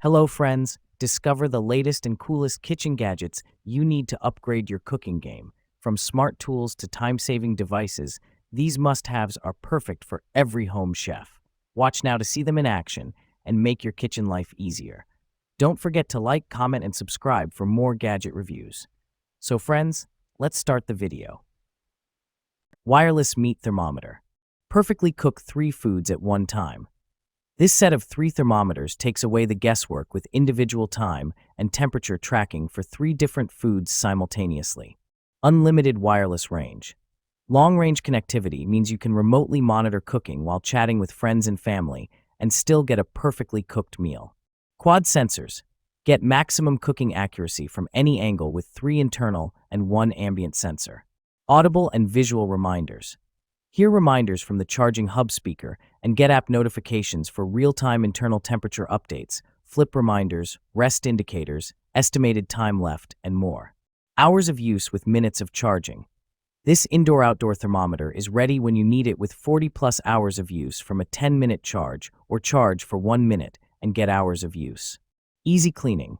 Hello friends, discover the latest and coolest kitchen gadgets you need to upgrade your cooking game. From smart tools to time-saving devices, these must-haves are perfect for every home chef. Watch now to see them in action and make your kitchen life easier. Don't forget to like, comment, and subscribe for more gadget reviews. So friends, let's start the video. Wireless meat thermometer. Perfectly cook 3 foods at one time. This set of 3 thermometers takes away the guesswork with individual time and temperature tracking for 3 different foods simultaneously. Unlimited wireless range. Long-range connectivity means you can remotely monitor cooking while chatting with friends and family and still get a perfectly cooked meal. Quad sensors. Get maximum cooking accuracy from any angle with 3 internal and 1 ambient sensor. Audible and visual reminders. Hear reminders from the charging hub speaker and get app notifications for real-time internal temperature updates, flip reminders, rest indicators, estimated time left, and more. Hours of use with minutes of charging. This indoor-outdoor thermometer is ready when you need it with 40+ hours of use from a 10-minute charge or charge for 1 minute and get hours of use. Easy cleaning.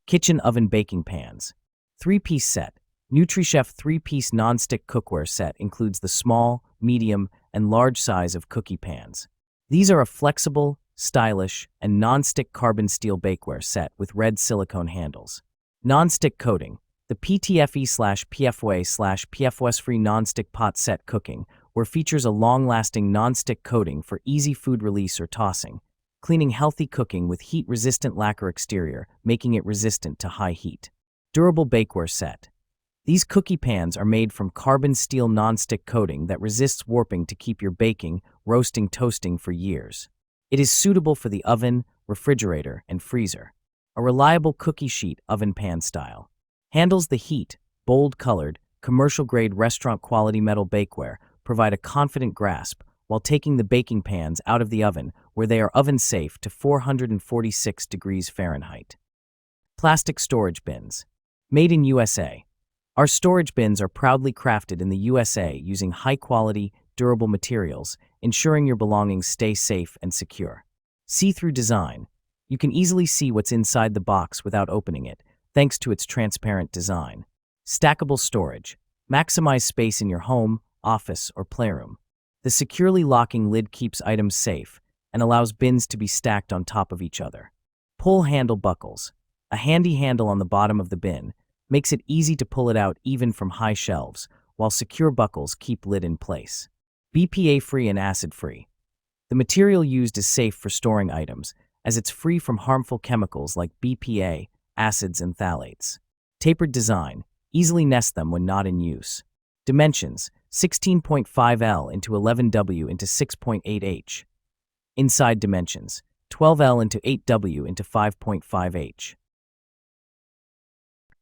Kitchen oven baking pans. 3-piece set. NutriChef 3-piece non-stick cookware set includes the small, medium, and large size of cookie pans. These are a flexible, stylish, and non-stick carbon steel bakeware set with red silicone handles. Non-stick coating. The PTFE/PFWA/PFOS-free non-stick pot set cooking, where features a long-lasting non-stick coating for easy food release or tossing, cleaning healthy cooking with heat-resistant lacquer exterior, making it resistant to high heat. Durable bakeware set. These cookie pans are made from carbon steel non-stick coating that resists warping to keep your baking, roasting, toasting for years. It is suitable for the oven, refrigerator, and freezer. A reliable cookie sheet oven pan style. Handles the heat, bold-colored, commercial-grade restaurant-quality metal bakeware provide a confident grasp while taking the baking pans out of the oven where they are oven-safe to 446 degrees Fahrenheit. Plastic storage bins. Made in USA. Our storage bins are proudly crafted in the USA using high-quality, durable materials, ensuring your belongings stay safe and secure. See-through design. You can easily see what's inside the box without opening it, thanks to its transparent design. Stackable storage. Maximize space in your home, office, or playroom. The securely locking lid keeps items safe and allows bins to be stacked on top of each other. Pull handle buckles. A handy handle on the bottom of the bin makes it easy to pull it out even from high shelves, while secure buckles keep lid in place. BPA-free and acid-free. The material used is safe for storing items, as it's free from harmful chemicals like BPA, acids, and phthalates. Tapered design. Easily nest them when not in use. Dimensions: 16.5L into 11W into 6.8H. Inside dimensions: 12L into 8W into 5.5H.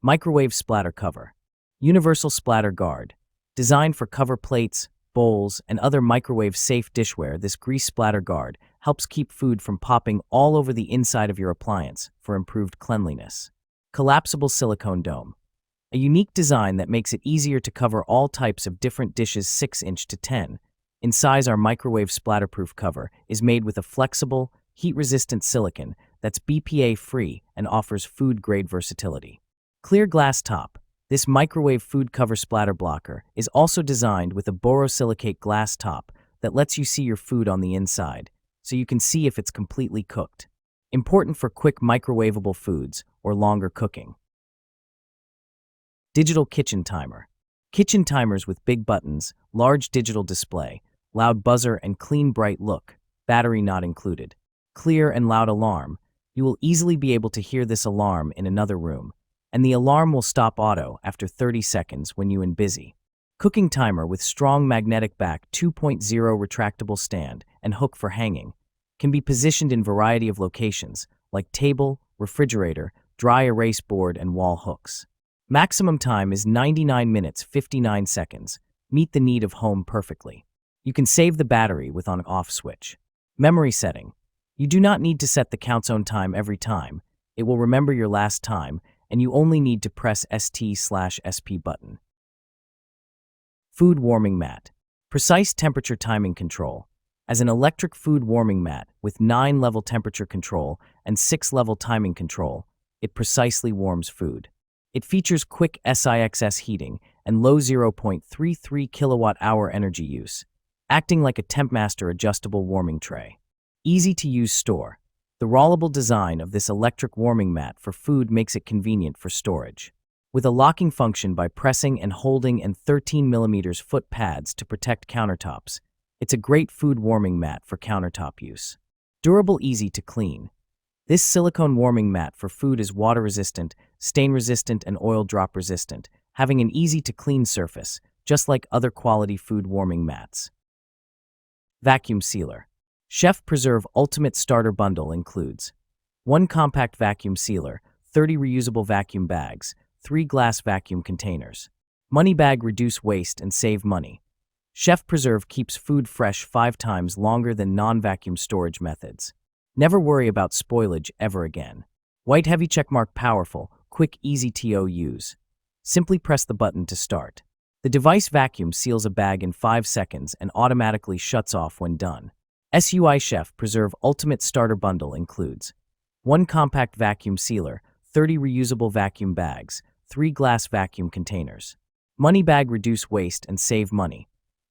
Microwave splatter cover. Universal splatter guard. Designed for cover plates, bowls, and other microwave-safe dishware, this grease splatter guard helps keep food from popping all over the inside of your appliance for improved cleanliness. Collapsible silicone dome. A unique design that makes it easier to cover all types of different dishes 6" to 10. In size, our microwave splatterproof cover is made with a flexible, heat-resistant silicone that's BPA-free and offers food-grade versatility. Clear glass top. This microwave food cover splatter blocker is also designed with a borosilicate glass top that lets you see your food on the inside, so you can see if it's completely cooked. Important for quick microwavable foods or longer cooking. Digital kitchen timer. Kitchen timers with big buttons, large digital display, loud buzzer, and clean bright look, battery not included. Clear and loud alarm. You will easily be able to hear this alarm in another room, and the alarm will stop auto after 30 seconds when you're busy. Cooking timer with strong magnetic back 2.0 retractable stand and hook for hanging. Can be positioned in variety of locations like table, refrigerator, dry erase board, and wall hooks. Maximum time is 99 minutes 59 seconds. Meet the need of home perfectly. You can save the battery with on-off switch. Memory setting. You do not need to set the count zone time every time. It will remember your last time, and you only need to press ST/SP button. Food warming mat. Precise temperature timing control. As an electric food warming mat with 9-level temperature control and 6-level timing control, it precisely warms food. It features quick SIXS heating and low 0.33 kilowatt-hour energy use, acting like a TempMaster adjustable warming tray. Easy-to-use store. The rollable design of this electric warming mat for food makes it convenient for storage. With a locking function by pressing and holding and 13mm foot pads to protect countertops, it's a great food warming mat for countertop use. Durable, easy to clean. This silicone warming mat for food is water-resistant, stain-resistant, and oil drop-resistant, having an easy-to-clean surface, just like other quality food warming mats. Vacuum sealer. Chef Preserve Ultimate Starter Bundle includes 1 compact vacuum sealer, 30 reusable vacuum bags, 3 glass vacuum containers. Money bag, reduce waste and save money. Chef Preserve keeps food fresh 5 times longer than non-vacuum storage methods. Never worry about spoilage ever again. White heavy checkmark, powerful, quick, easy to use. Simply press the button to start. The device vacuum seals a bag in 5 seconds and automatically shuts off when done. SUI Chef Preserve Ultimate Starter Bundle includes 1 compact vacuum sealer, 30 reusable vacuum bags, 3 glass vacuum containers. Money bag, reduce waste and save money.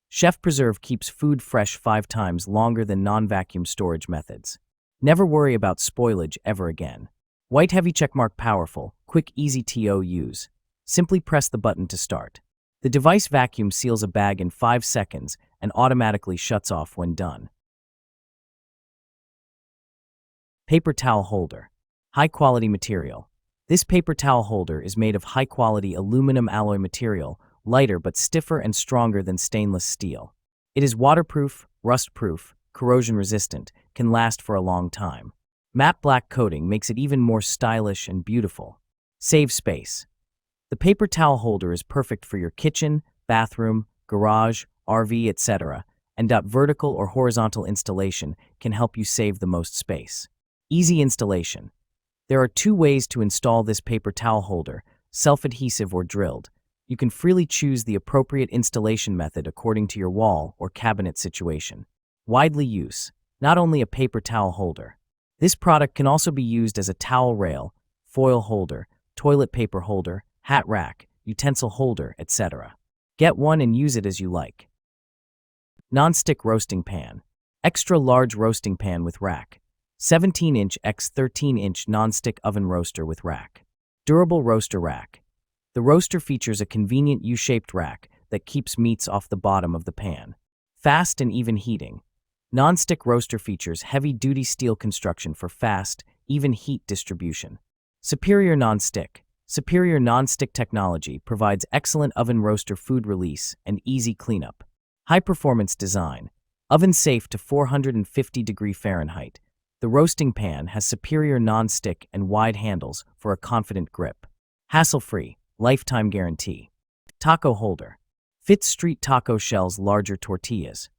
Chef Preserve keeps food fresh 5 times longer than non-vacuum storage methods. Never worry about spoilage ever again. White heavy checkmark, powerful, quick, easy to use. Simply press the button to start. The device vacuum seals a bag in 5 seconds and automatically shuts off when done. Paper towel holder. High-quality material. This paper towel holder is made of high-quality aluminum alloy material, lighter but stiffer and stronger than stainless steel. It is waterproof, rust-proof, corrosion-resistant, can last for a long time. Matte black coating makes it even more stylish and beautiful. Save space. The paper towel holder is perfect for your kitchen, bathroom, garage, RV, etc., and vertical or horizontal installation can help you save the most space. Easy installation. There are 2 ways to install this paper towel holder, self-adhesive or drilled. You can freely choose the appropriate installation method according to your wall or cabinet situation. Widely used. Not only a paper towel holder. This product can also be used as a towel rail, foil holder, toilet paper holder, hat rack, utensil holder, etc. Get one and use it as you like. NonStick Roasting Pan. Extra large roasting pan with rack. 17-inch x 13-inch non-stick oven roaster with rack. Durable roaster rack. The roaster features a convenient U-shaped rack that keeps meats off the bottom of the pan. Fast and even heating. Non-stick roaster features heavy-duty steel construction for fast, even heat distribution. Superior non-stick. Superior non-stick technology provides excellent oven roaster food release and easy cleanup. High-performance design. Oven safe to 450 Fahrenheit. The roasting pan has superior non-stick and wide handles for a confident grip. Hassle-free. Lifetime guarantee. Taco holder. Fits street taco shells, larger tortillas.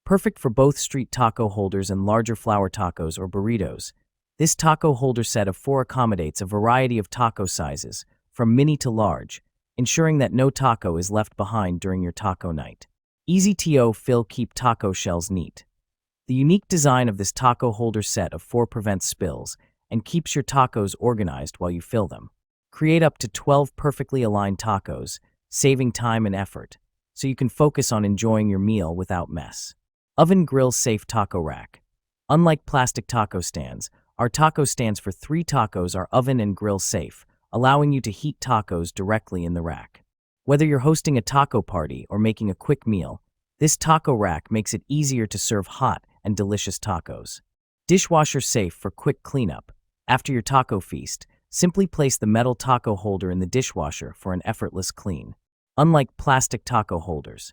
Perfect for both street taco holders and larger flour tacos or burritos. This taco holder set of 4 accommodates a variety of taco sizes, from mini to large, ensuring that no taco is left behind during your taco night. Easy to fill, keep taco shells neat. The unique design of this taco holder set of 4 prevents spills and keeps your tacos organized while you fill them. Create up to 12 perfectly aligned tacos, saving time and effort, so you can focus on enjoying your meal without mess. Oven grill safe taco rack. Unlike plastic taco stands, our taco stands for 3 tacos are oven and grill safe, allowing you to heat tacos directly in the rack. Whether you're hosting a taco party or making a quick meal, this taco rack makes it easier to serve hot and delicious tacos. Dishwasher safe for quick cleanup. After your taco feast, simply place the metal taco holder in the dishwasher for an effortless clean. Unlike plastic taco holders,